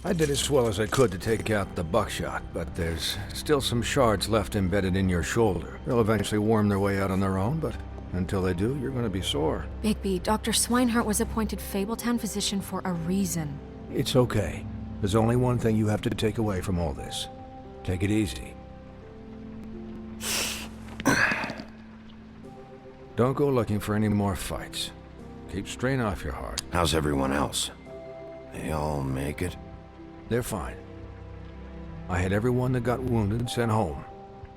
I did as well as I could to take out the buckshot, but there's still some shards left embedded in your shoulder. They'll eventually worm their way out on their own, but until they do, you're gonna be sore. Bigby, Dr. Swinehart was appointed Fabletown physician for a reason. It's okay. There's only one thing you have to take away from all this. Take it easy. Don't go looking for any more fights. Keep strain off your heart. How's everyone else? They all make it? They're fine. I had everyone that got wounded sent home.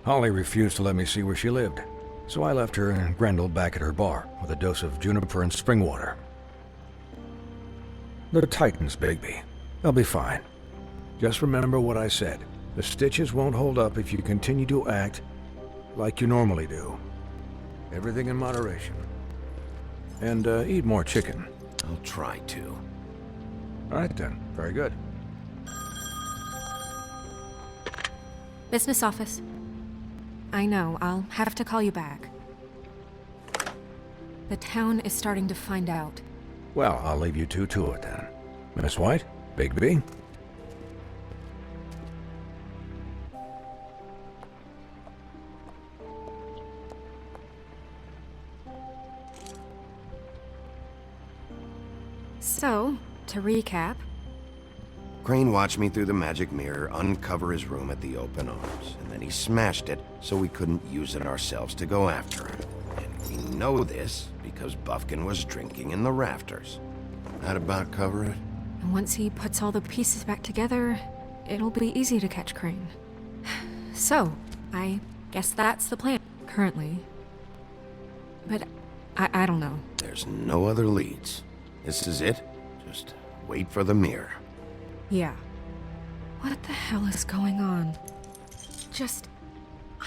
Holly refused to let me see where she lived, so I left her and Grendel back at her bar with a dose of juniper and spring water. They're Titans, Bigby. They'll be fine. Just remember what I said. The stitches won't hold up if you continue to act like you normally do. Everything in moderation. And eat more chicken. I'll try to. All right then. Very good. Business office. I know, I'll have to call you back. The town is starting to find out. Well, I'll leave you two to it then. Miss White, Bigby. So, to recap, Crane watched me through the magic mirror uncover his room at the open arms, and then he smashed it so we couldn't use it ourselves to go after him. And we know this because Buffkin was drinking in the rafters. That about cover it? and once he puts all the pieces back together, it'll be easy to catch Crane. So, I guess that's the plan, currently. But I don't know. There's no other leads. This is it. Just wait for the mirror. Yeah. What the hell is going on?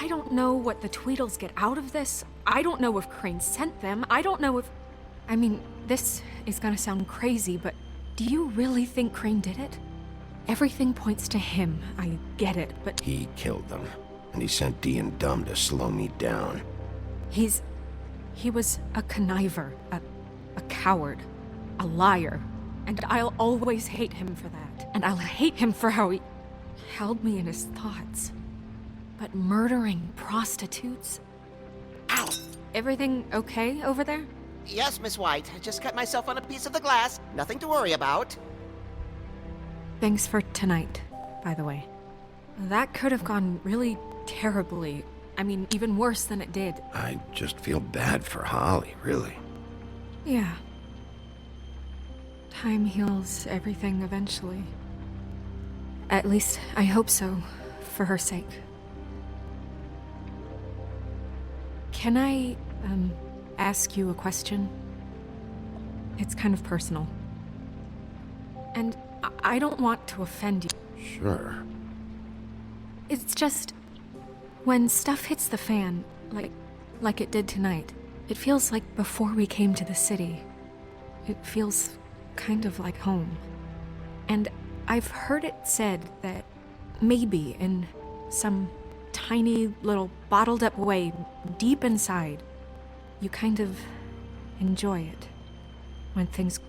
I don't know what the Tweedles get out of this. I don't know if Crane sent them. I don't know if... I mean, this is gonna sound crazy, but do you really think Crane did it? Everything points to him. I get it, but... He killed them, and he sent Dee and Dumb to slow me down. He was a conniver, a coward, a liar, and I'll always hate him for that. And I'll hate him for how he held me in his thoughts. But murdering prostitutes? Ow! Everything okay over there? Yes, Miss White. I just cut myself on a piece of the glass. Nothing to worry about. Thanks for tonight, by the way. That could have gone really terribly. I mean, even worse than it did. I just feel bad for Holly, really. Yeah. Time heals everything eventually. At least, I hope so, for her sake. Can I, ask you a question? It's kind of personal. And I don't want to offend you. Sure. It's just... when stuff hits the fan, like it did tonight, it feels like before we came to the city. It feels kind of like home. And I've heard it said that maybe in some tiny little bottled up way deep inside, you kind of enjoy it when things...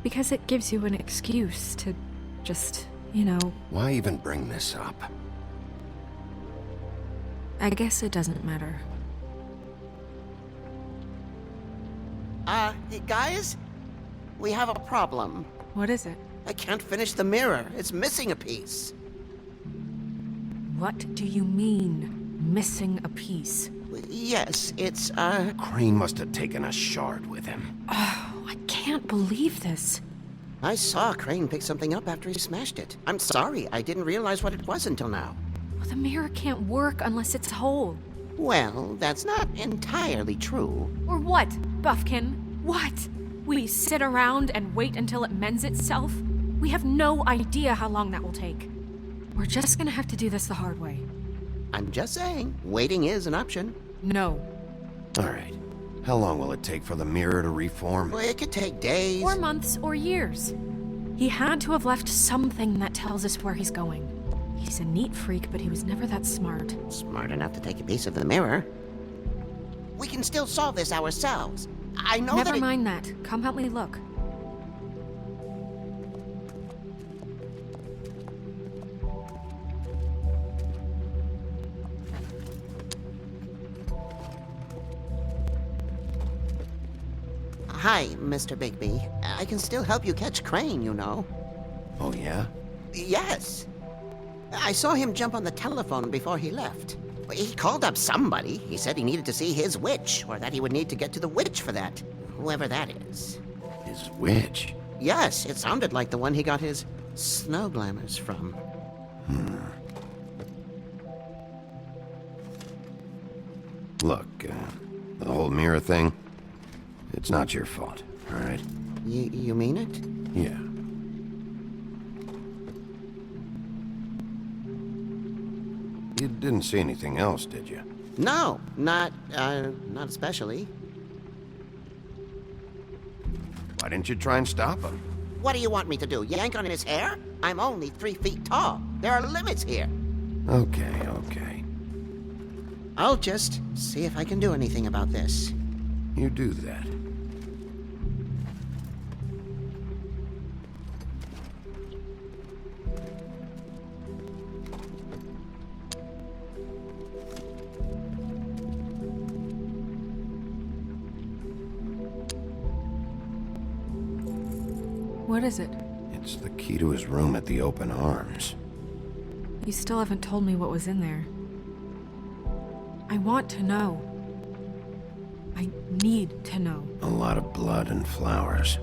because it gives you an excuse to just, you know... Why even bring this up? I guess it doesn't matter. Hey, guys? We have a problem. What is it? I can't finish the mirror. It's missing a piece. What do you mean, missing a piece? Yes, it's, Crane must have taken a shard with him. Oh, I can't believe this. I saw Crane pick something up after he smashed it. I'm sorry, I didn't realize what it was until now. Well, the mirror can't work unless it's whole. Well, that's not entirely true. Or what, Buffkin? What? We sit around and wait until it mends itself? We have no idea how long that will take. We're just gonna have to do this the hard way. I'm just saying, waiting is an option. No. All right. How long will it take for the mirror to reform? Well, it could take days. Or months or years. He had to have left something that tells us where he's going. He's a neat freak, but he was never that smart. Smart enough to take a piece of the mirror. We can still solve this ourselves. I know Never that mind that. Come help me look. Hi, Mr. Bigby. I can still help you catch Crane, you know. Oh, yeah? Yes. I saw him jump on the telephone before he left. He called up somebody. He said he needed to see his witch, or that he would need to get to the witch for that. Whoever that is. His witch? Yes, it sounded like the one he got his snow glamours from. Look, the whole mirror thing, it's not your fault, all right? You mean it? Yeah. You didn't see anything else, did you? No, not especially. Why didn't you try and stop him? What do you want me to do? Yank on his hair? I'm only 3 feet tall. There are limits here. Okay, okay. I'll just see if I can do anything about this. You do that. What is it? It's the key to his room at the Open Arms. You still haven't told me what was in there. I want to know. I need to know. A lot of blood and flowers.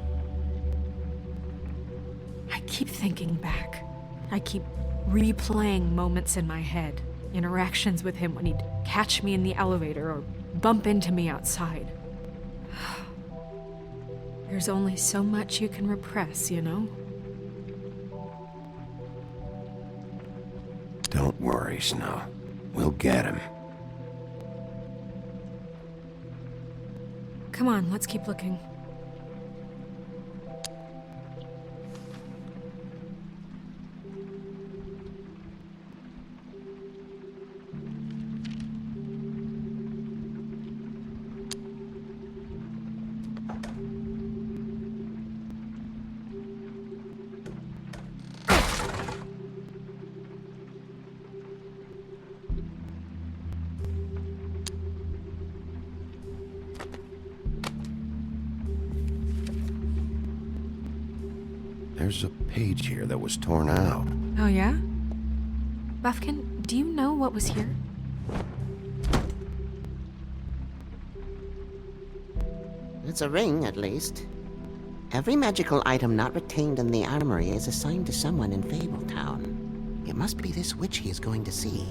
I keep thinking back. I keep replaying moments in my head. Interactions with him when he'd catch me in the elevator or bump into me outside. There's only so much you can repress, you know? Don't worry, Snow. We'll get him. Come on, let's keep looking. There's a page here that was torn out. Oh, yeah? Buffkin, do you know what was here? It's a ring, at least. Every magical item not retained in the armory is assigned to someone in Fabletown. It must be this witch he is going to see.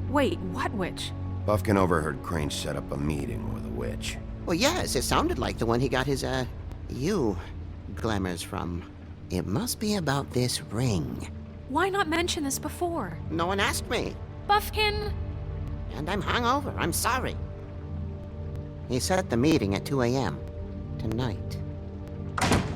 Wait, what witch? Buffkin overheard Crane set up a meeting with a witch. Well, yes, it sounded like the one he got his, glamours from. It must be about this ring. Why not mention this before? No one asked me. Buffkin! And I'm hungover. I'm sorry. He set the meeting at 2 a.m. tonight.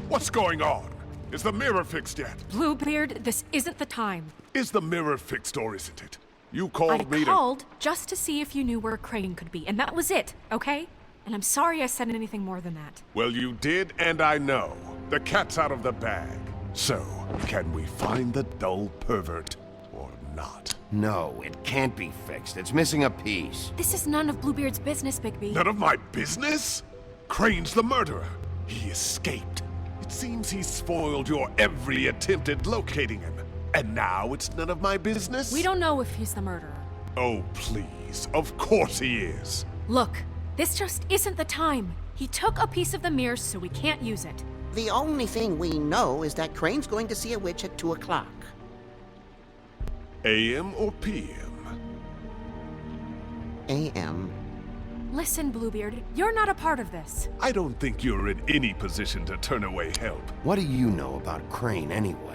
What's going on? Is the mirror fixed yet? Bluebeard, this isn't the time. Is the mirror fixed or isn't it? You I called me to... called just to see if you knew where Crane could be, and that was it, okay? And I'm sorry I said anything more than that. Well, you did, and I know. The cat's out of the bag. So, can we find the dull pervert or not? No, it can't be fixed. It's missing a piece. This is none of Bluebeard's business, Bigby. None of my business? Crane's the murderer. He escaped. It seems he spoiled your every attempt at locating him. And now it's none of my business? We don't know if he's the murderer. Oh, please. Of course he is. Look, this just isn't the time. He took a piece of the mirror, so we can't use it. The only thing we know is that Crane's going to see a witch at 2 o'clock. AM or PM? A.M. Listen, Bluebeard, you're not a part of this. I don't think you're in any position to turn away help. What do you know about Crane anyway?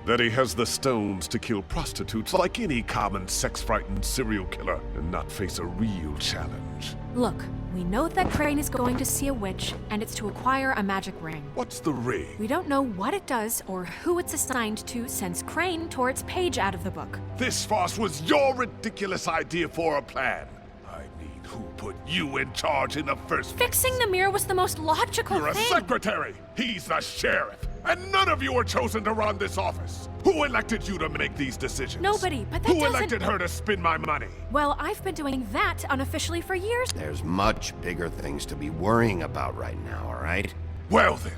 That he has the stones to kill prostitutes like any common sex-frightened serial killer and not face a real challenge. Look, we know that Crane is going to see a witch, and it's to acquire a magic ring. What's the ring? We don't know what it does or who it's assigned to since Crane tore its page out of the book. This farce was your ridiculous idea for a plan. I mean, who put you in charge in the first place? Fixing the mirror was the most logical You're a thing. secretary! He's the sheriff! And none of you were chosen to run this office! Who elected you to make these decisions? Nobody, but that Who doesn't... elected her to spend my money? Well, I've been doing that unofficially for years. There's much bigger things to be worrying about right now, all right? Well then,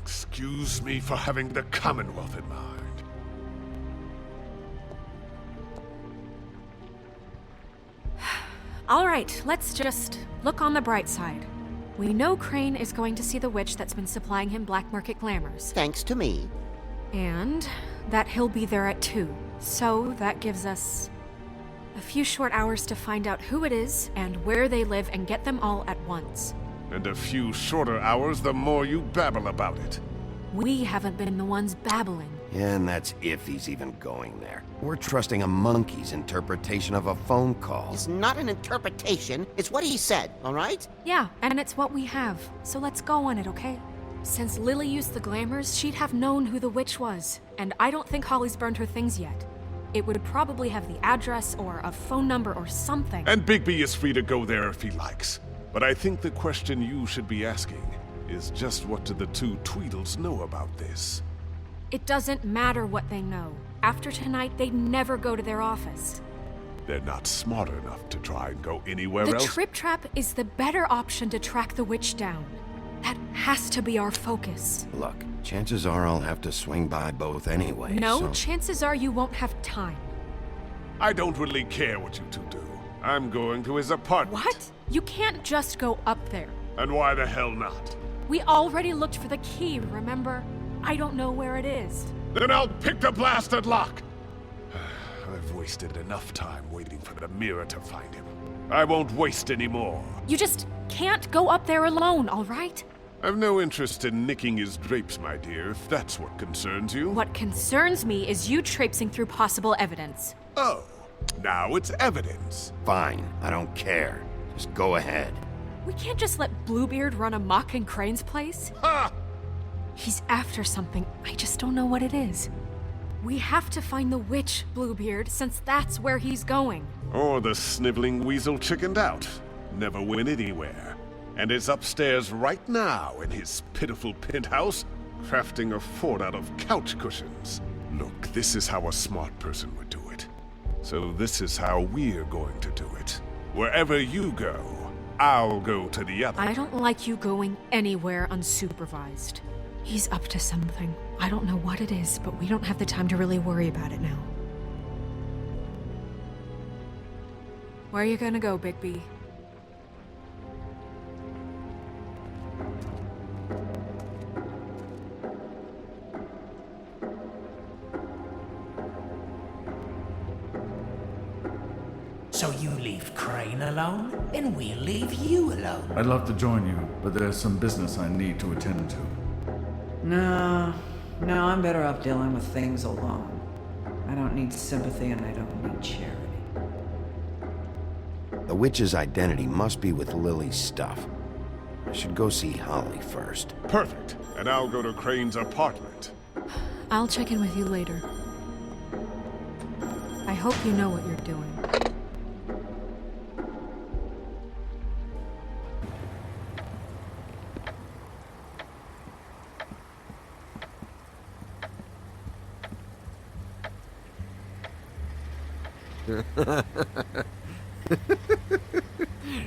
excuse me for having the Commonwealth in mind. All right, let's just look on the bright side. We know Crane is going to see the witch that's been supplying him black market glamours. Thanks to me. And that he'll be there at 2. So that gives us a few short hours to find out who it is and where they live and get them all at once. And a few shorter hours the more you babble about it. We haven't been the ones babbling. And that's if he's even going there. We're trusting a monkey's interpretation of a phone call. It's not an interpretation, it's what he said, all right? Yeah, and it's what we have. So let's go on it, okay? Since Lily used the glamours, she'd have known who the witch was. And I don't think Holly's burned her things yet. It would probably have the address or a phone number or something. And Bigby is free to go there if he likes. But I think the question you should be asking is just what do the two Tweedles know about this? It doesn't matter what they know. After tonight, they'd never go to their office. They're not smart enough to try and go anywhere The else. Trip Trap is the better option to track the witch down. That has to be our focus. Look, chances are I'll have to swing by both anyway, No, so... chances are you won't have time. I don't really care what you two do. I'm going to his apartment. What? You can't just go up there. And why the hell not? We already looked for the key, remember? I don't know where it is. Then I'll pick the blasted lock! I've wasted enough time waiting for the mirror to find him. I won't waste any more. You just can't go up there alone, all right? I've no interest in nicking his drapes, my dear, if that's what concerns you. What concerns me is you traipsing through possible evidence. Oh, now it's evidence. Fine, I don't care. Just go ahead. We can't just let Bluebeard run amok in Crane's place. Ha! He's after something, I just don't know what it is. We have to find the witch, Bluebeard, since that's where he's going. Or the sniveling weasel chickened out. Never went anywhere. And is upstairs right now in his pitiful penthouse, crafting a fort out of couch cushions. Look, this is how a smart person would do it. So this is how we're going to do it. Wherever you go, I'll go to the other. I don't like you going anywhere unsupervised. He's up to something. I don't know what it is, but we don't have the time to really worry about it now. Where are you gonna go, Bigby? So you leave Crane alone, and we'll leave you alone. I'd love to join you, but there's some business I need to attend to. No, I'm better off dealing with things alone. I don't need sympathy and I don't need charity. The witch's identity must be with Lily's stuff. I should go see Holly first. Perfect. And I'll go to Crane's apartment. I'll check in with you later. I hope you know what you're doing.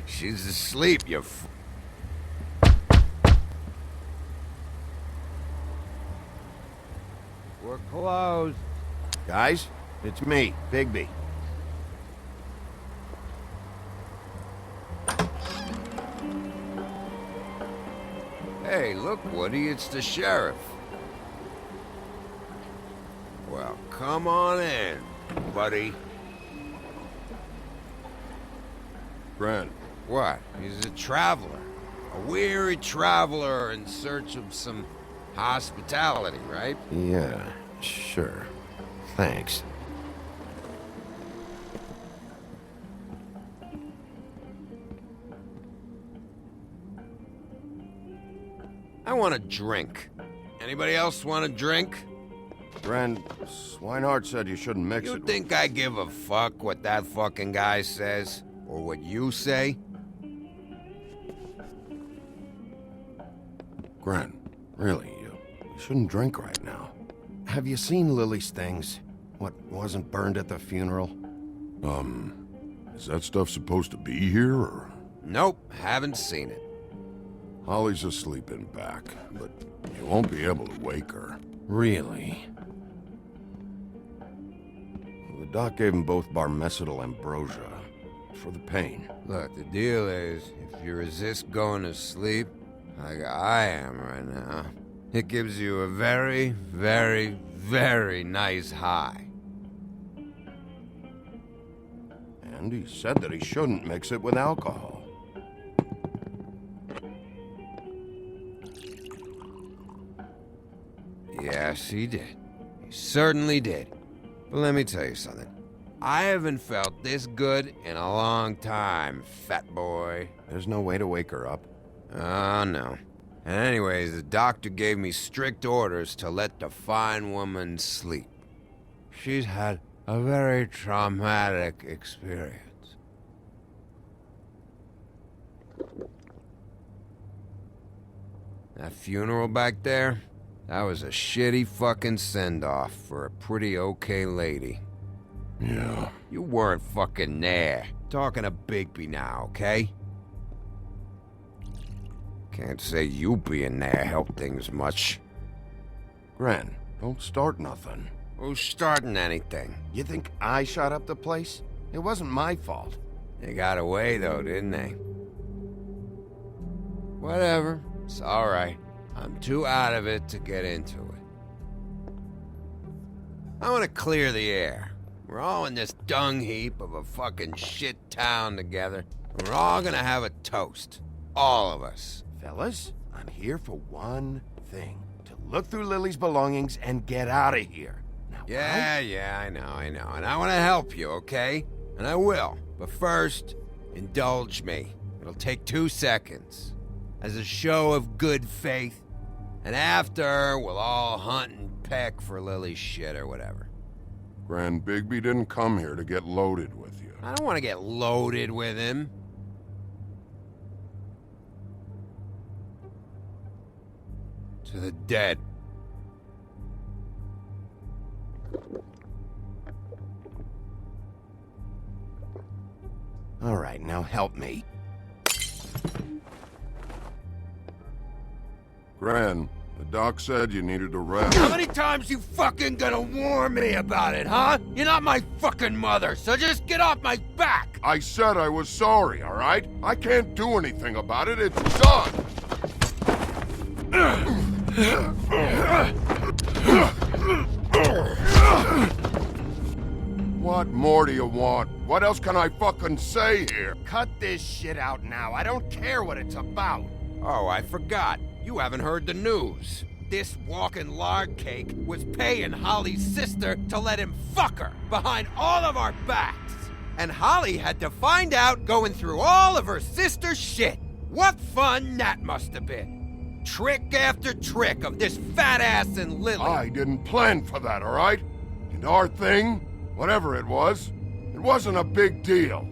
She's asleep, you We're closed. Guys, it's me, Bigby. Hey, look, Woody, it's the sheriff. Well, come on in, buddy. Brent, what? He's a traveler. A weary traveler in search of some hospitality, right? Yeah, sure. Thanks. I want a drink. Anybody else want a drink? Brent, Swinehart said you shouldn't mix it. You think I give a fuck what that fucking guy says? Or what you say? Gren, really, you shouldn't drink right now. Have you seen Lily's things? What wasn't burned at the funeral? Is that stuff supposed to be here, or? Nope, haven't seen it. Holly's asleep in back, but you won't be able to wake her. Really? The doc gave them both barmecidal ambrosia for the pain. Look, the deal is, if you resist going to sleep, like I am right now, it gives you a very, very, very nice high. And he said that he shouldn't mix it with alcohol. Yes, he did. He certainly did. But let me tell you something. I haven't felt this good in a long time, fat boy. There's no way to wake her up. Oh, no. And anyways, the doctor gave me strict orders to let the fine woman sleep. She's had a very traumatic experience. That funeral back there, that was a shitty fucking send-off for a pretty okay lady. Yeah. You weren't fucking there. Talking to Bigby now, okay? Can't say you being there helped things much. Gren, don't start nothing. Who's starting anything? You think I shot up the place? It wasn't my fault. They got away, though, didn't they? Whatever. It's alright. I'm too out of it to get into it. I want to clear the air. We're all in this dung heap of a fucking shit town together. And we're all gonna have a toast. All of us. Fellas, I'm here for one thing. To look through Lily's belongings and get out of here. Now, Yeah, I know. And I want to help you, okay? And I will. But first, indulge me. It'll take 2 seconds. As a show of good faith. And after, we'll all hunt and peck for Lily's shit or whatever. Grand Bigby didn't come here to get loaded with you. I don't want to get loaded with him. To the dead. All right, now help me. Gran, the doc said you needed a rest. How many times you fucking gonna warn me about it, huh? You're not my fucking mother, so just get off my back! I said I was sorry, all right? I can't do anything about it. It's done. What more do you want? What else can I fucking say here? Cut this shit out now. I don't care what it's about. Oh, I forgot. You haven't heard the news. This walking lard cake was paying Holly's sister to let him fuck her behind all of our backs. And Holly had to find out going through all of her sister's shit. What fun that must have been. Trick after trick of this fat ass and Lily. I didn't plan for that, all right? And our thing, whatever it wasn't a big deal.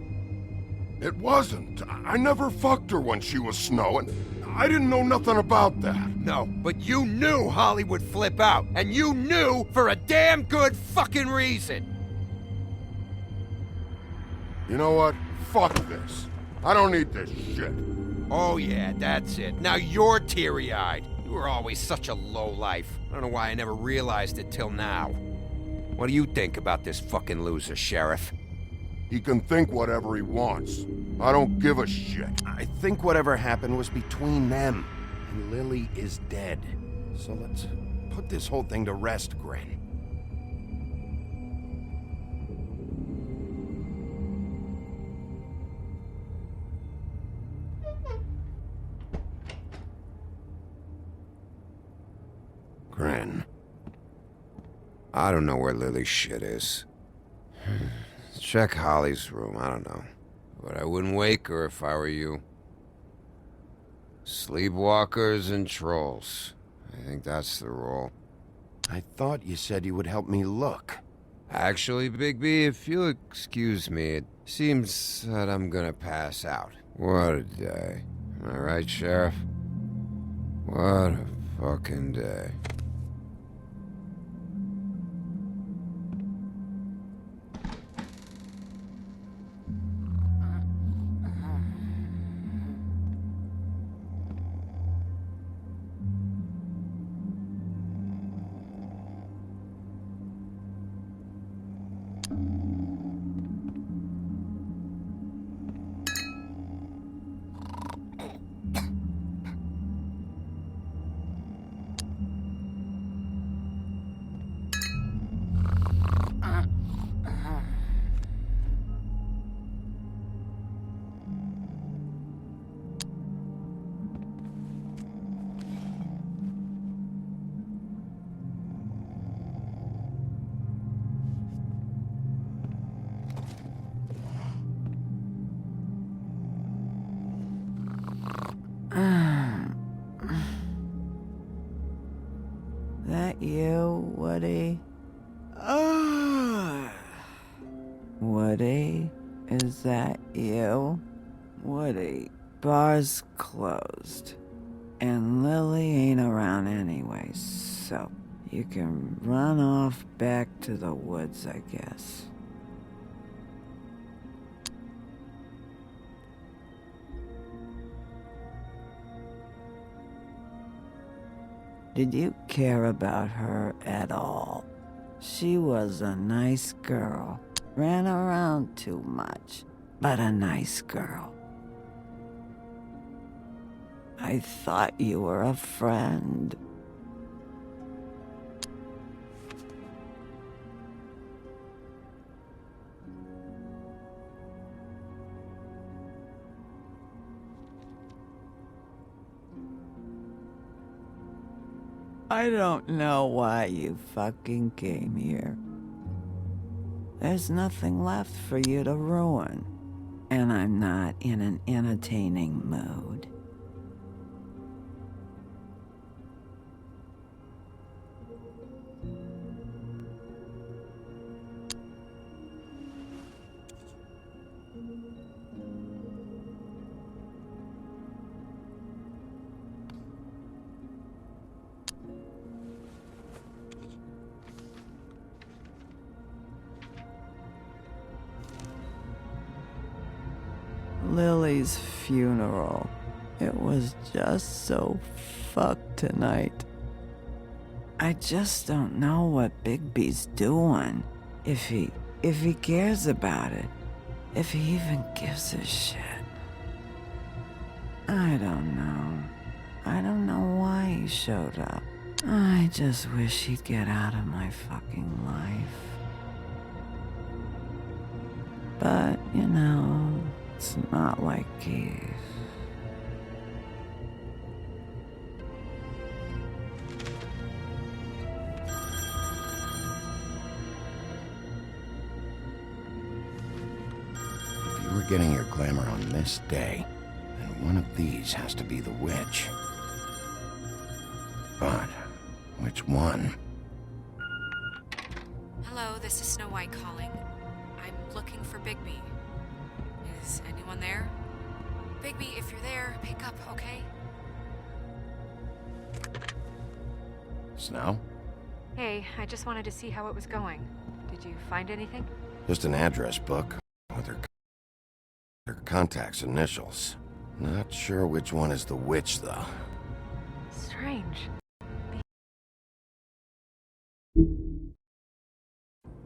It wasn't. I never fucked her when she was snowing. I didn't know nothing about that. No, but you knew Holly would flip out, and you knew for a damn good fucking reason. You know what? Fuck this. I don't need this shit. Oh yeah, that's it. Now you're teary-eyed. You were always such a lowlife. I don't know why I never realized it till now. What do you think about this fucking loser, Sheriff? He can think whatever he wants. I don't give a shit. I think whatever happened was between them. And Lily is dead. So let's put this whole thing to rest, Gren. Gren. I don't know where Lily's shit is. Check Holly's room, I don't know. But I wouldn't wake her if I were you. Sleepwalkers and trolls. I think that's the rule. I thought you said you would help me look. Actually, Bigby, if you'll excuse me, it seems that I'm gonna pass out. What a day. Am I right, Sheriff? What a fucking day. that you, Woody? Woody? Is that you? Woody, bar's closed. And Lily ain't around anyway, so you can run off back to the woods, I guess. Did you care about her at all? She was a nice girl. Ran around too much, but a nice girl. I thought you were a friend. I don't know why you fucking came here. There's nothing left for you to ruin, and I'm not in an entertaining mood. Lily's funeral. It was just so fucked tonight. I just don't know what Bigby's doing. If he cares about it. If he even gives a shit. I don't know. I don't know why he showed up. I just wish he'd get out of my fucking life. But, you know, it's not like he's... If you were getting your glamour on this day, then one of these has to be the witch. But which one? Hello, this is Snow White calling. I'm looking for Bigby. Is anyone there? Bigby, if you're there, pick up, okay? Snow? Hey, I just wanted to see how it was going. Did you find anything? Just an address book with her contact's initials. Not sure which one is the witch, though. Strange.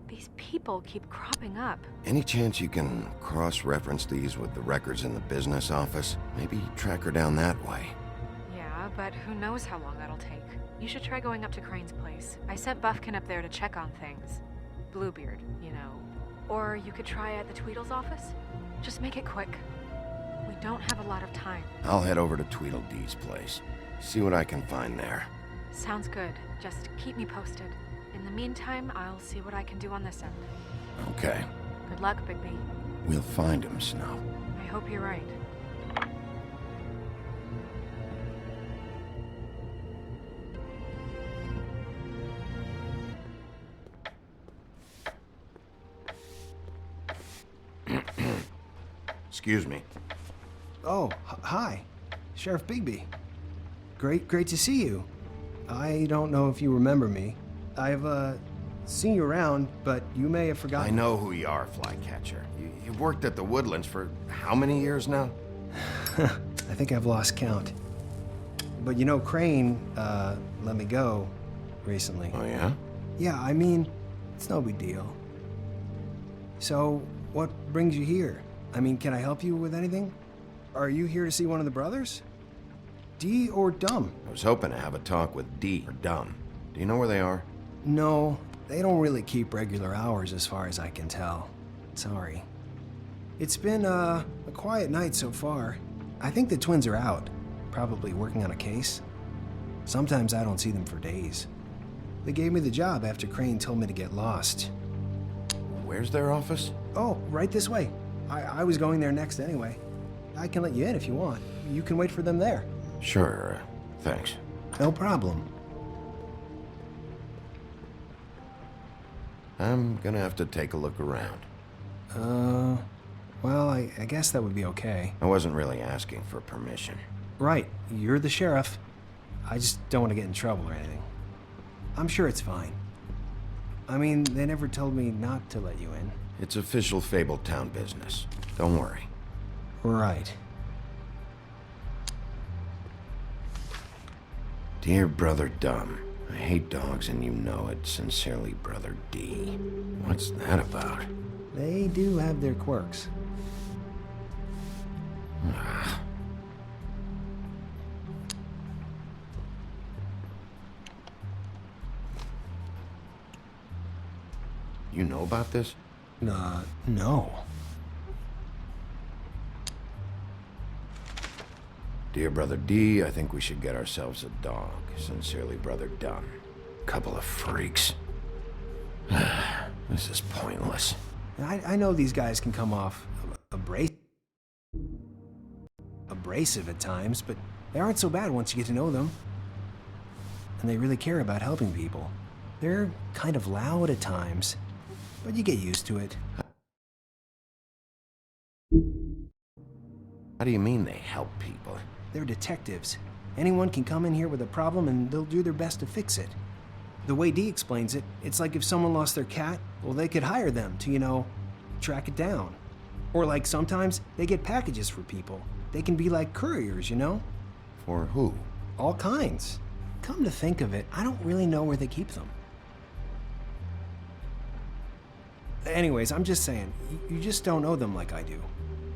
These people keep cropping up. Any chance you can cross-reference these with the records in the business office? Maybe track her down that way. Yeah, but who knows how long that'll take. You should try going up to Crane's place. I sent Buffkin up there to check on things. Bluebeard, you know. Or you could try at the Tweedle's office. Just make it quick. We don't have a lot of time. I'll head over to Tweedledee's place. See what I can find there. Sounds good. Just keep me posted. In the meantime, I'll see what I can do on this end. Okay. Good luck, Bigby. We'll find him, Snow. I hope you're right. Excuse me. Oh, hi. Sheriff Bigby. Great to see you. I don't know if you remember me. I've, seen you around, but you may have forgotten. I know who you are, Flycatcher. You've worked at the Woodlands for how many years now? I think I've lost count. But you know, Crane, let me go recently. Oh, yeah? Yeah, I mean, it's no big deal. So, what brings you here? I mean, can I help you with anything? Are you here to see one of the brothers? D or Dumb? I was hoping to have a talk with D or Dumb. Do you know where they are? No, they don't really keep regular hours as far as I can tell. Sorry. It's been, a quiet night so far. I think the twins are out, probably working on a case. Sometimes I don't see them for days. They gave me the job after Crane told me to get lost. Where's their office? Oh, right this way. I was going there next anyway. I can let you in if you want. You can wait for them there. Sure, thanks. No problem. I'm gonna have to take a look around. Well, I guess that would be okay. I wasn't really asking for permission. Right, you're the sheriff. I just don't want to get in trouble or anything. I'm sure it's fine. I mean, they never told me not to let you in. It's official Fabletown business. Don't worry. Right. Dear Brother Dumb, I hate dogs and you know it. Sincerely, Brother D. What's that about? They do have their quirks. You know about this? No. Dear Brother D, I think we should get ourselves a dog. Sincerely, Brother Dumb. Couple of freaks. This is pointless. I know these guys can come off abrasive at times, but they aren't so bad once you get to know them. And they really care about helping people. They're kind of loud at times, but you get used to it. How do you mean they help people? They're detectives. Anyone can come in here with a problem and they'll do their best to fix it. The way Dee explains it, it's like if someone lost their cat, well, they could hire them to, track it down. Or like sometimes they get packages for people. They can be like couriers, For who? All kinds. Come to think of it, I don't really know where they keep them. Anyways, I'm just saying, you just don't know them like I do.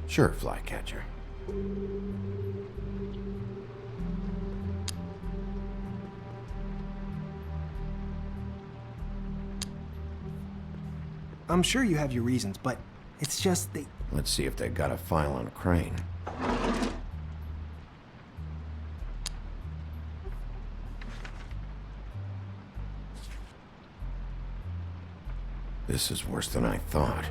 Sure, Flycatcher. I'm sure you have your reasons, but it's just they... Let's see if they got a file on Crane. This is worse than I thought.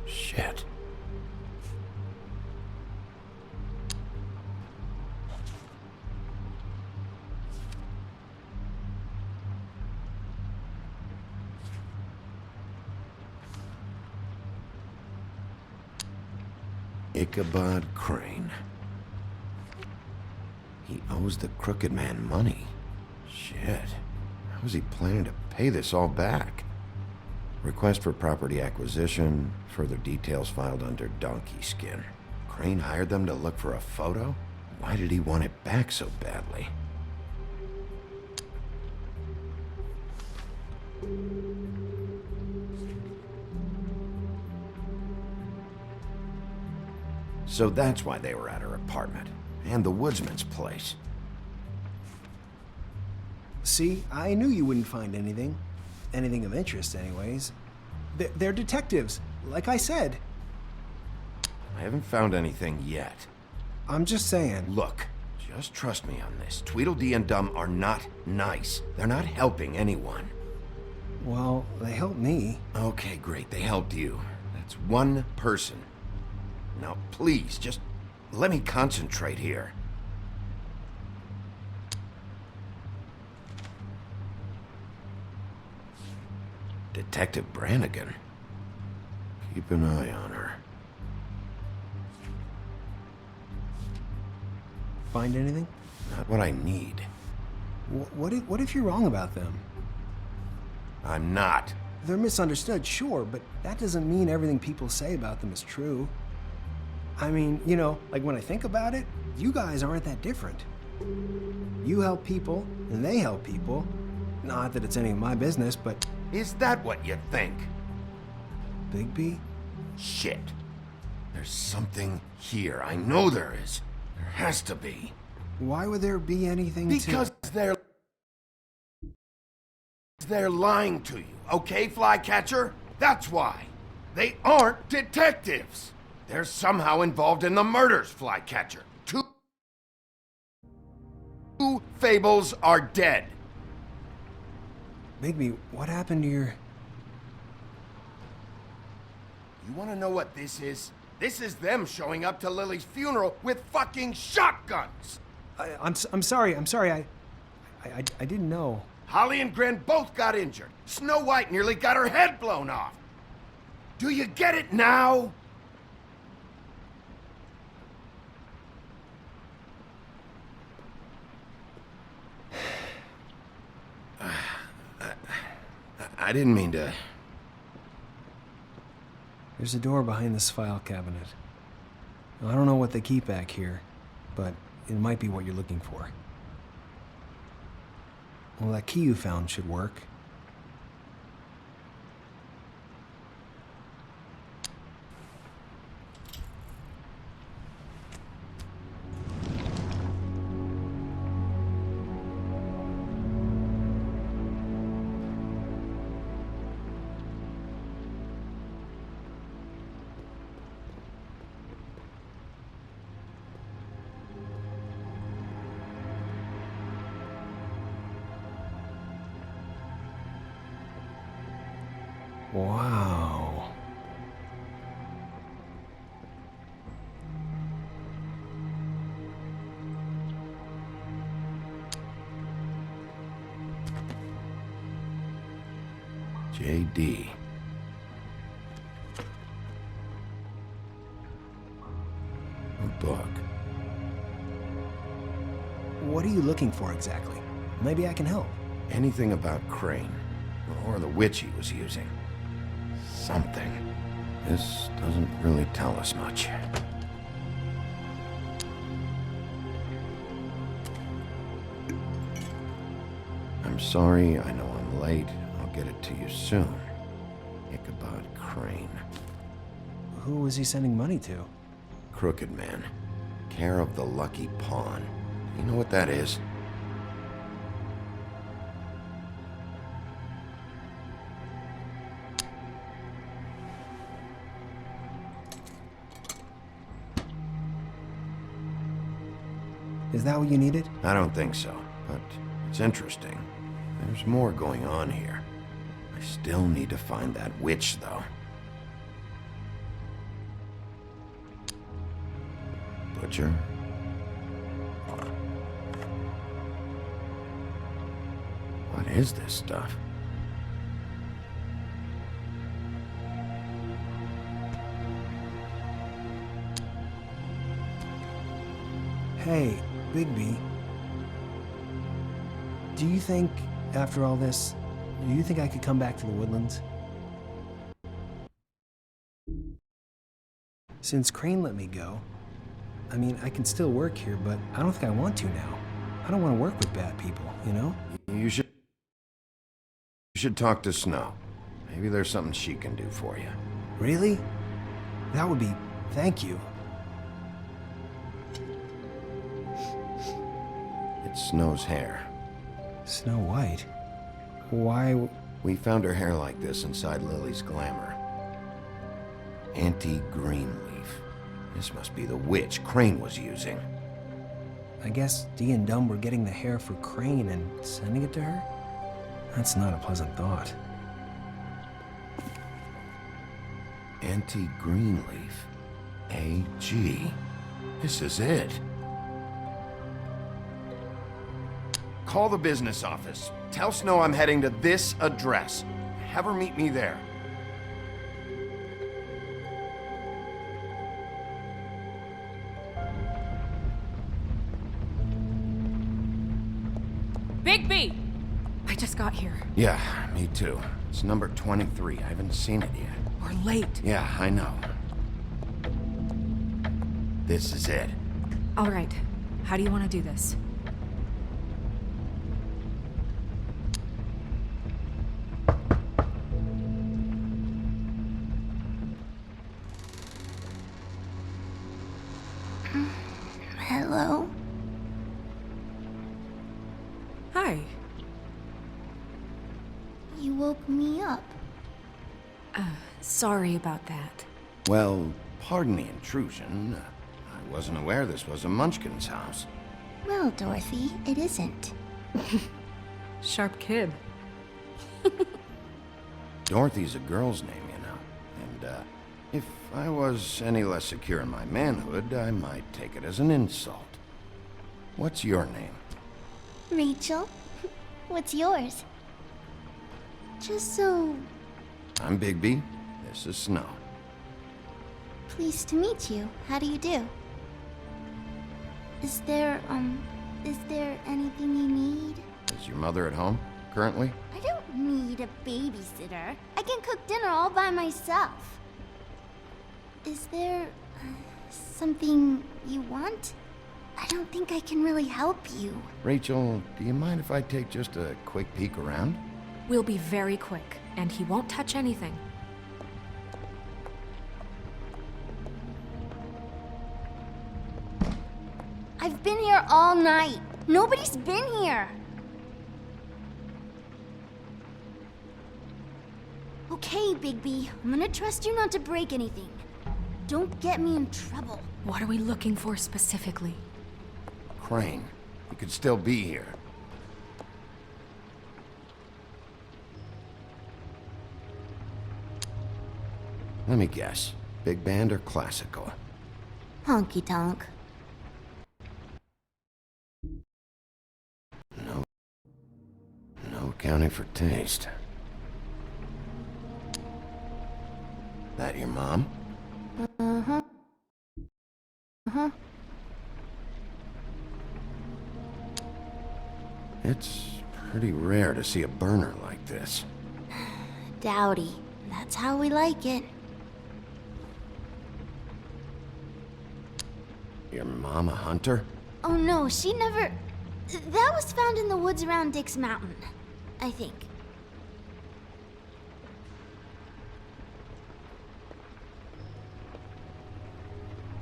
Shit. Ichabod Crane. He owes the crooked man money. Shit. How is he planning to pay this all back? Request for property acquisition. Further details filed under donkey skin. Crane hired them to look for a photo? Why did he want it back so badly? So that's why they were at her apartment. And the woodsman's place. See, I knew you wouldn't find anything. Anything of interest, anyways. They're detectives, like I said. I haven't found anything yet. I'm just saying. Look, just trust me on this. Tweedledee and Dumb are not nice. They're not helping anyone. Well, they helped me. Okay, great. They helped you. That's one person. Now, please, just let me concentrate here. Detective Brannigan. Keep an eye on her. Find anything? Not what I need. What if you're wrong about them? I'm not. They're misunderstood, sure, but that doesn't mean everything people say about them is true. I mean, like when I think about it, you guys aren't that different. You help people, and they help people. Not that it's any of my business, but... Is that what you think? Bigby? Shit. There's something here. I know there is. There has to be. Why would there be anything Because they're lying to you, okay, Flycatcher? That's why. They aren't detectives. They're somehow involved in the murders, Flycatcher. Two Fables are dead. Bigby, what happened to your... You want to know what this is? This is them showing up to Lily's funeral with fucking shotguns! I'm sorry. I didn't know. Holly and Gren both got injured. Snow White nearly got her head blown off. Do you get it now? I didn't mean to... There's a door behind this file cabinet. I don't know what they keep back here, but it might be what you're looking for. Well, that key you found should work. Wow. JD. A book. What are you looking for exactly? Maybe I can help. Anything about Crane, or the witch he was using. Something. This doesn't really tell us much. I'm sorry, I know I'm late. I'll get it to you soon. Ichabod Crane. Who was he sending money to? Crooked Man. Care of the Lucky Pawn. You know what that is? Is that what you needed? I don't think so, but it's interesting. There's more going on here. I still need to find that witch, though. Butcher? What is this stuff? Hey, Bigby. Do you think, after all this, do you think I could come back to the Woodlands? Since Crane let me go, I mean, I can still work here, but I don't think I want to now. I don't want to work with bad people, you know? You should talk to Snow. Maybe there's something she can do for you. Really? That would be... thank you. It's Snow's hair. Snow White? Why... We found her hair like this inside Lily's glamour. Anti-Greenleaf. This must be the witch Crane was using. I guess Dee and Dumb were getting the hair for Crane and sending it to her? That's not a pleasant thought. Anti-Greenleaf. AG. This is it. Call the business office. Tell Snow I'm heading to this address. Have her meet me there. Bigby! I just got here. Yeah, me too. It's number 23. I haven't seen it yet. We're late. Yeah, I know. This is it. All right. How do you want to do this? Hello? Hi. You woke me up. Sorry about that. Well, pardon the intrusion. I wasn't aware this was a Munchkin's house. Well, Dorothy, it isn't. Sharp kid. Dorothy's a girl's name, you know. And, if I was any less secure in my manhood, I might take it as an insult. What's your name? Rachel? What's yours? Just so I'm Bigby. This is Snow. pleased to meet you. How do you do? Is there anything you need? Is your mother at home, currently? I don't need a babysitter. I can cook dinner all by myself. Is there something you want? I don't think I can really help you. Rachel, do you mind if I take just a quick peek around? We'll be very quick, and he won't touch anything. I've been here all night. Nobody's been here. Okay, Bigby. I'm gonna trust you not to break anything. Don't get me in trouble. What are we looking for specifically? Crane. He could still be here. Let me guess. Big band or classical? Honky tonk. No accounting for taste. That your mom? Uh-huh. Uh-huh. It's pretty rare to see a burner like this. Dowdy. That's how we like it. Your mom a hunter? Oh no, she never... That was found in the woods around Dick's Mountain, I think.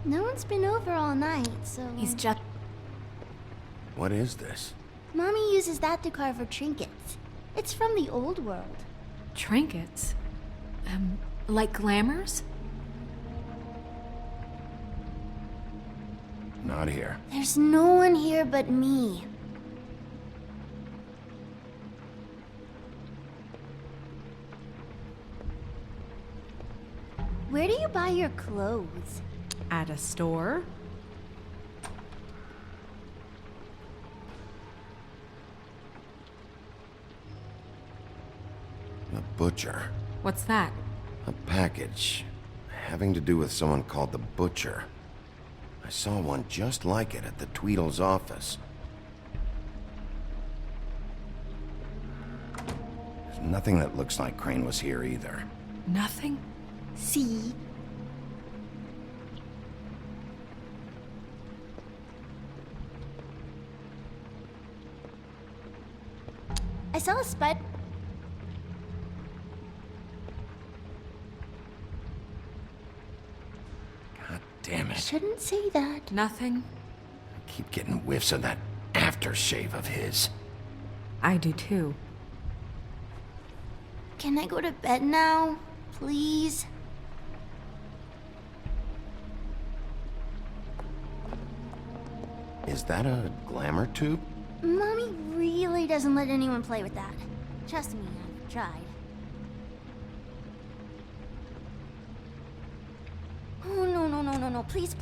No one's been over all night, so... He's just... What is this? Mommy uses that to carve her trinkets. It's from the old world. trinkets? Like glamours? Not here. There's no one here but me. Where do you buy your clothes? At a store? A butcher. What's that? A package. Having to do with someone called the Butcher. I saw one just like it at the Tweedle's office. There's nothing that looks like Crane was here either. Nothing? See? I saw a spider. God damn it. Shouldn't say that. Nothing? I keep getting whiffs of that aftershave of his. I do too. Can I go to bed now? Please? Is that a glamour tube? Mommy really doesn't let anyone play with that. Trust me, I've tried. Oh, no. Please,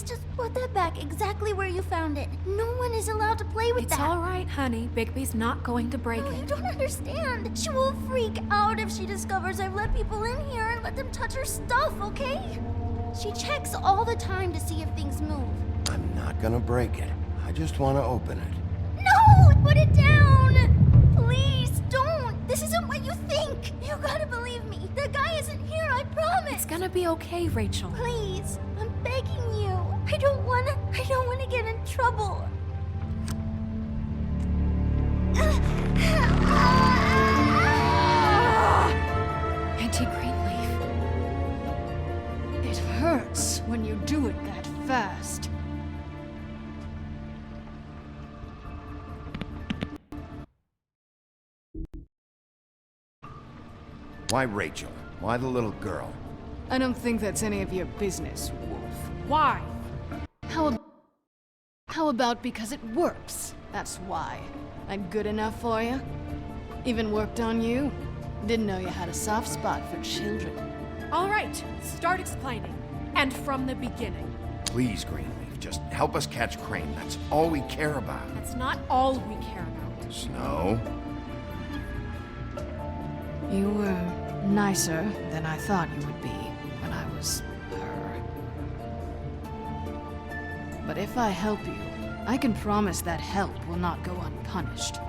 just put that back exactly where you found it. No one is allowed to play with It's that. all right, honey. Bigby's not going to break No, you it. don't understand. She will freak out if she discovers I've let people in here and let them touch her stuff, okay? She checks all the time to see if things move. I'm not gonna break it. I just want to open it. No! Put it down! Please, don't! This isn't what you think! You gotta believe me. The guy isn't here, I promise! It's gonna be okay, Rachel. Please, I'm begging you. I don't wanna get in trouble. Auntie Greenleaf. It hurts when you do it that fast. Why Rachel? Why the little girl? I don't think that's any of your business, Wolf. Why? How about because it works? That's why. I'm good enough for you? Even worked on you? Didn't know you had a soft spot for children. All right, start explaining. And from the beginning. Please, Greenleaf, just help us catch Crane. That's all we care about. That's not all we care about. Snow? You were nicer than I thought you would be when I was her. But if I help you, I can promise that help will not go unpunished.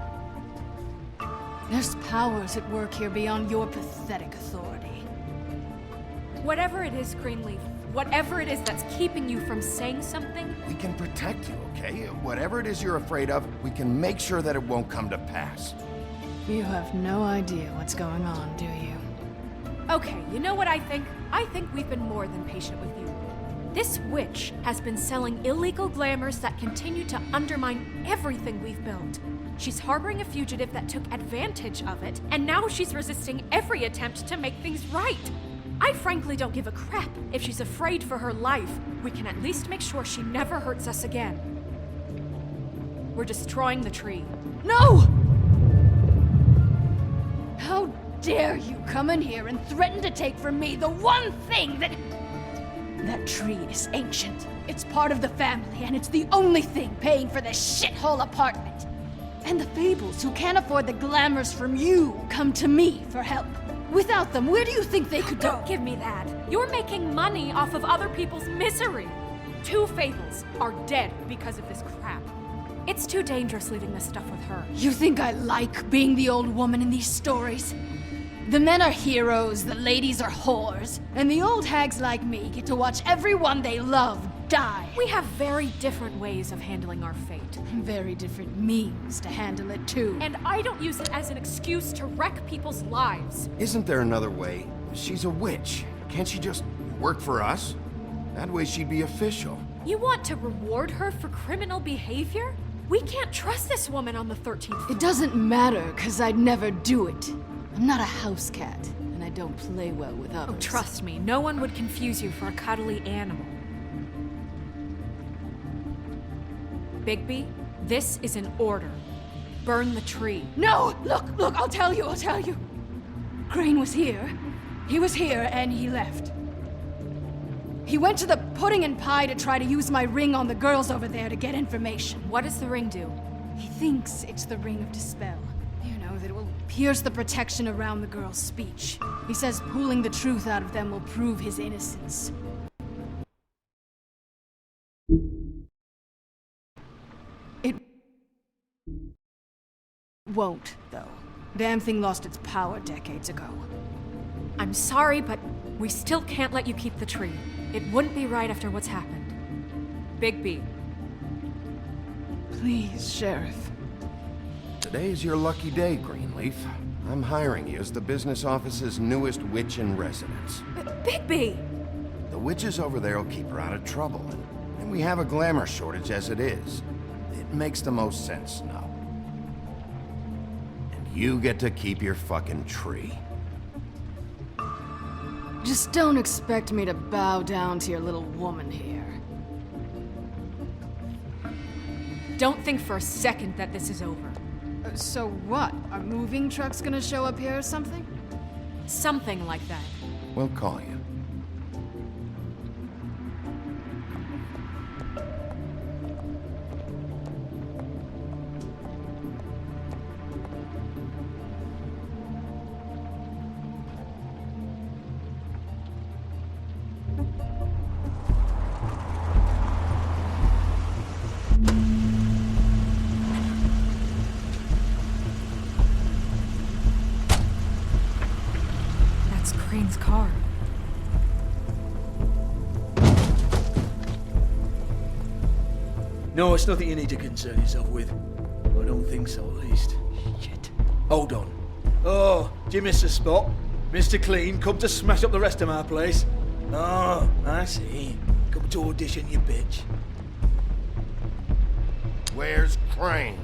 There's powers at work here beyond your pathetic authority. Whatever it is, Greenleaf, whatever it is that's keeping you from saying something, We can protect you, okay? Whatever it is you're afraid of, we can make sure that it won't come to pass. You have no idea what's going on, do you? okay, you know what I think? I think we've been more than patient with you. This witch has been selling illegal glamours that continue to undermine everything we've built. She's harboring a fugitive that took advantage of it, and now she's resisting every attempt to make things right. I frankly don't give a crap if she's afraid for her life. We can at least make sure she never hurts us again. We're destroying the tree. No! How dare you come in here and threaten to take from me the one thing that... That tree is ancient. It's part of the family, and it's the only thing paying for this shithole apartment. And the Fables, who can't afford the glamours from you, come to me for help. Without them, where do you think they could go? Don't give me that. You're making money off of other people's misery. 2 Fables are dead because of this crap. It's too dangerous leaving this stuff with her. You think I like being the old woman in these stories? The men are heroes, the ladies are whores, and the old hags like me get to watch everyone they love die. We have very different ways of handling our fate. Very different means to handle it, too. And I don't use it as an excuse to wreck people's lives. Isn't there another way? She's a witch. Can't she just work for us? That way she'd be official. You want to reward her for criminal behavior? We can't trust this woman on the 13th floor. It doesn't matter, because I'd never do it. I'm not a house cat, and I don't play well with others. Oh, trust me, no one would confuse you for a cuddly animal. Bigby, this is an order. Burn the tree. No! Look, I'll tell you. Crane was here. He was here, and he left. He went to the pudding and pie to try to use my ring on the girls over there to get information. What does the ring do? He thinks it's the ring of dispel. You know, that it will pierce the protection around the girls' speech. He says pulling the truth out of them will prove his innocence. It won't, though. Damn thing lost its power decades ago. I'm sorry, but we still can't let you keep the tree. It wouldn't be right after what's happened. Bigby. Please, Sheriff. Today's your lucky day, Greenleaf. I'm hiring you as the business office's newest witch in residence. Bigby! The witches over there will keep her out of trouble, and we have a glamour shortage as it is. It makes the most sense now. And you get to keep your fucking tree. Just don't expect me to bow down to your little woman here. Don't think for a second that this is over. So what? Are moving trucks gonna show up here or something? Something like that. We'll call you. That's Crane's car. No, it's nothing you need to concern yourself with. I don't think so, at least. Shit. Hold on. Oh, do you miss a spot? Mr. Clean, come to smash up the rest of my place. Oh, I see. Come to audition, you bitch. Where's Crane?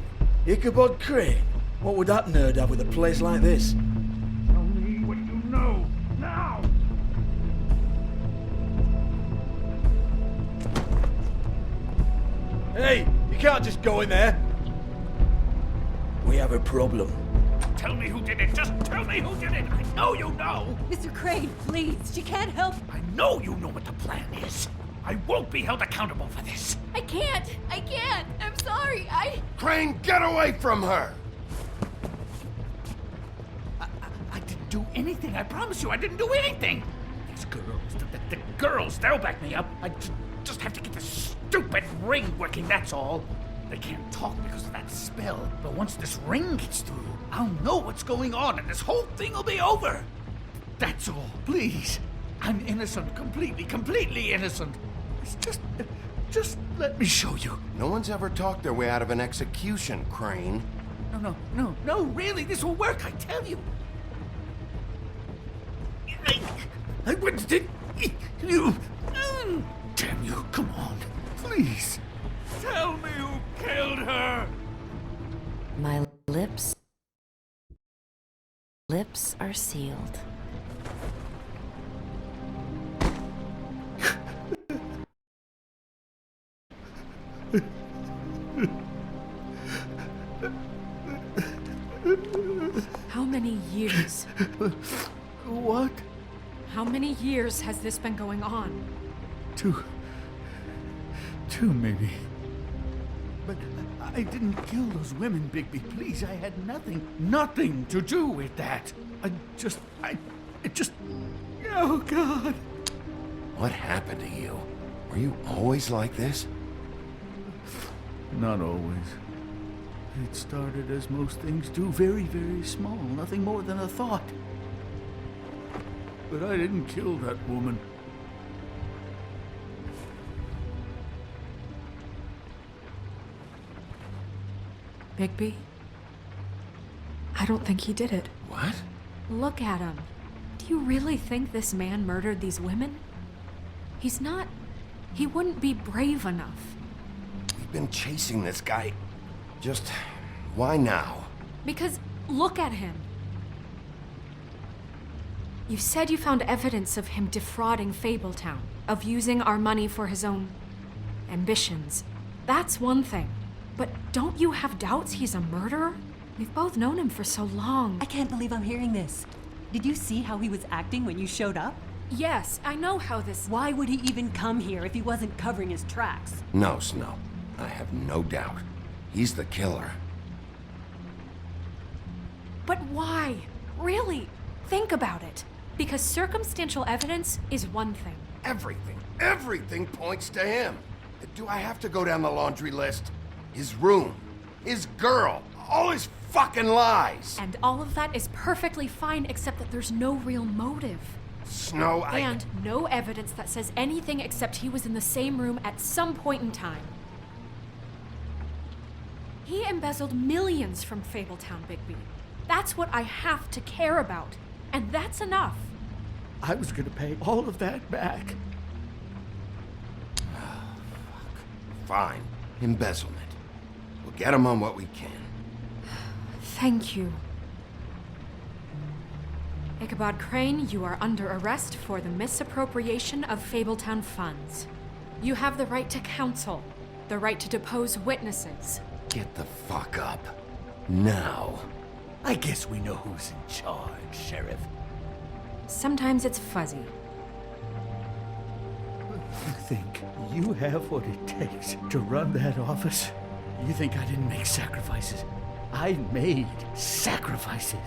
Ichabod Crane? What would that nerd have with a place like this? Tell me what you know, now! Hey, you can't just go in there. We have a problem. Tell me who did it. Just tell me who did it. I know you know. Mr. Crane, please. She can't help. I know you know what the plan is. I won't be held accountable for this. I can't. I'm sorry. Crane, get away from her! I didn't do anything. I promise you, I didn't do anything. These girls, the girls, they'll back me up. I just have to get this stupid ring working, that's all. They can't talk because of that spell, but once this ring gets through, I'll know what's going on and this whole thing will be over. That's all, please. I'm innocent, completely innocent. It's just let me show you. No one's ever talked their way out of an execution, Crane. No, really, this will work, I tell you. I wouldn't did you. Damn you, come on, please. Tell me who killed her. My lips are sealed. How many years? What? How many years has this been going on? Two, maybe. But I didn't kill those women, Bigby. Please, I had nothing to do with that. I just... Oh, God. What happened to you? Were you always like this? Not always. It started as most things do, very, very small, nothing more than a thought. But I didn't kill that woman. Bigby? I don't think he did it. What? Look at him. Do you really think this man murdered these women? He's not... He wouldn't be brave enough. We've been chasing this guy. Just... why now? Because look at him. You said you found evidence of him defrauding Fabletown, of using our money for his own ambitions. That's one thing. But don't you have doubts he's a murderer? We've both known him for so long. I can't believe I'm hearing this. Did you see how he was acting when you showed up? Yes, I know how this... Why would he even come here if he wasn't covering his tracks? No, Snow. I have no doubt. He's the killer. But why? Really? Think about it. Because circumstantial evidence is one thing. Everything points to him. Do I have to go down the laundry list? His room, his girl, all his fucking lies. And all of that is perfectly fine, except that there's no real motive. Snow, And no evidence that says anything except he was in the same room at some point in time. He embezzled millions from Fabletown, Bigby. That's what I have to care about. And that's enough. I was gonna pay all of that back. Fine. Embezzlement. We'll get him on what we can. Thank you. Ichabod Crane, you are under arrest for the misappropriation of Fabletown funds. You have the right to counsel, the right to depose witnesses. Get the fuck up. Now. I guess we know who's in charge, Sheriff. Sometimes it's fuzzy. You think you have what it takes to run that office? You think I didn't make sacrifices? I made sacrifices.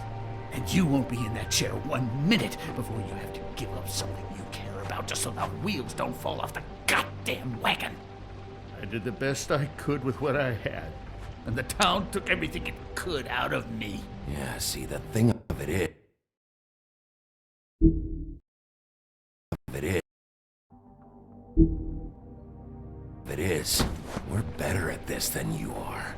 And you won't be in that chair 1 minute before you have to give up something you care about just so the wheels don't fall off the goddamn wagon. I did the best I could with what I had. And the town took everything it could out of me. Yeah, see, the thing of it is... we're better at this than you are.